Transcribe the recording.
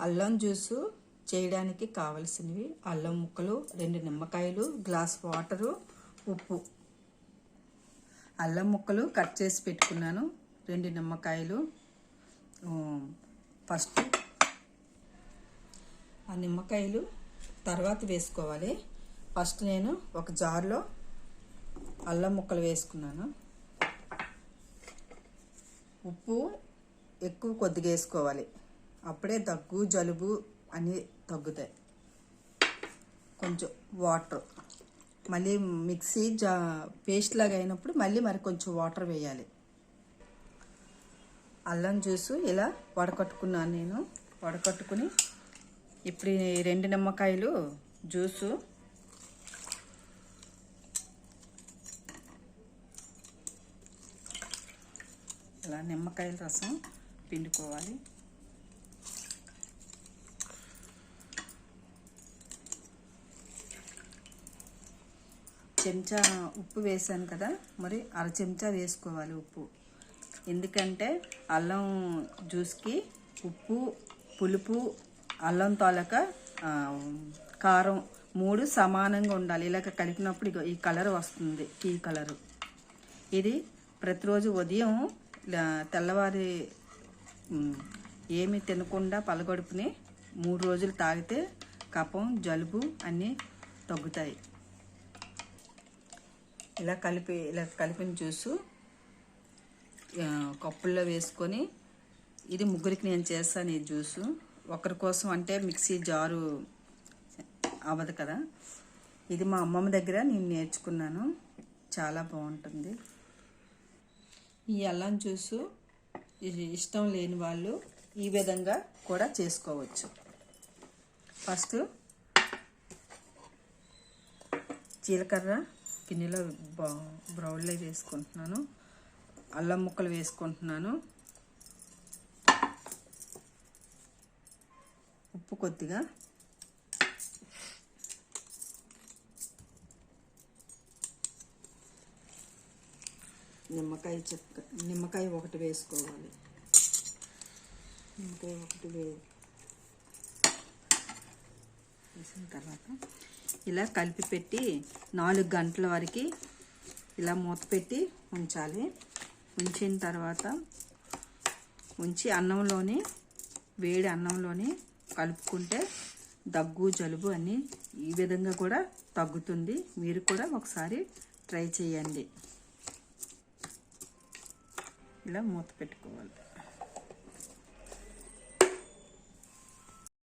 అల్లం జ్యూసు చేయడానికి కావలసినవి అల్లం ముక్కలు, 2 నిమ్మకాయలు, గ్లాస్ వాటరు, ఉప్పు. అల్లం ముక్కలు కట్ చేసి పెట్టుకున్నాను, 2 నిమ్మకాయలు. ఫస్ట్ ఆ నిమ్మకాయలు తర్వాత వేసుకోవాలి. ఫస్ట్ నేను ఒక జార్లో అల్లం ముక్కలు వేసుకున్నాను. ఉప్పు ఎక్కువ కొద్దిగా వేసుకోవాలి, అప్పుడే దగ్గు జలుబు అన్నీ తగ్గుతాయి. కొంచెం వాటర్, మళ్ళీ మిక్సీ పేస్ట్ లాగా అయినప్పుడు మళ్ళీ మరి కొంచెం వాటర్ వేయాలి. అల్లం జ్యూసు ఇలా వడకట్టుకున్నాను నేను. వడకట్టుకుని ఇప్పుడు 2 నిమ్మకాయలు జ్యూసు ఇలా నిమ్మకాయల రసం పిండుకోవాలి. చెంచా ఉప్పు వేసాను కదా, మరి 1/2 చెంచా వేసుకోవాలి ఉప్పు. ఎందుకంటే అల్లం జ్యూస్కి ఉప్పు, పులుపు, అల్లం తాలూక కారం 3 సమానంగా ఉండాలి. ఇలాగ కలిపినప్పుడు ఈ కలర్ వస్తుంది, టీ కలరు. ఇది ప్రతిరోజు ఉదయం తెల్లవారి ఏమి తినకుండా పలగొడుపుని 3 రోజులు తాగితే కఫం జలుబు అన్నీ తగ్గుతాయి. ఇలా కలిపిన జ్యూసు కప్పుల్లో వేసుకొని, ఇది ముగ్గురికి నేను చేస్తాను ఈ జ్యూసు. ఒకరి కోసం అంటే మిక్సీ జారు అవ్వదు కదా. ఇది మా అమ్మమ్మ దగ్గర నేను నేర్చుకున్నాను, చాలా బాగుంటుంది. ఈ అల్లం జ్యూసు ఇష్టం లేని వాళ్ళు ఈ విధంగా కూడా చేసుకోవచ్చు. ఫస్ట్ జీలకర్ర గిన్నెలో బ్రౌన్లో వేసుకుంటున్నాను, అల్లం ముక్కలు వేసుకుంటున్నాను, ఉప్పు కొద్దిగా, నిమ్మకాయ ఒకటి వేసుకోవాలి. నిమ్మకాయ ఒకటి వేసిన తర్వాత ఇలా కలిపి పెట్టి 4 గంటల వరకు ఇలా మూత పెట్టి ఉంచాలి. ఉంచిన తర్వాత అన్నంలోని వేడి అన్నంలోని కలుపుకుంటే దగ్గు జలుబు అన్నీ ఈ విధంగా కూడా తగ్గుతుంది. మీరు కూడా ఒకసారి ట్రై చేయండి. ఇలా మూత పెట్టుకోవాలి.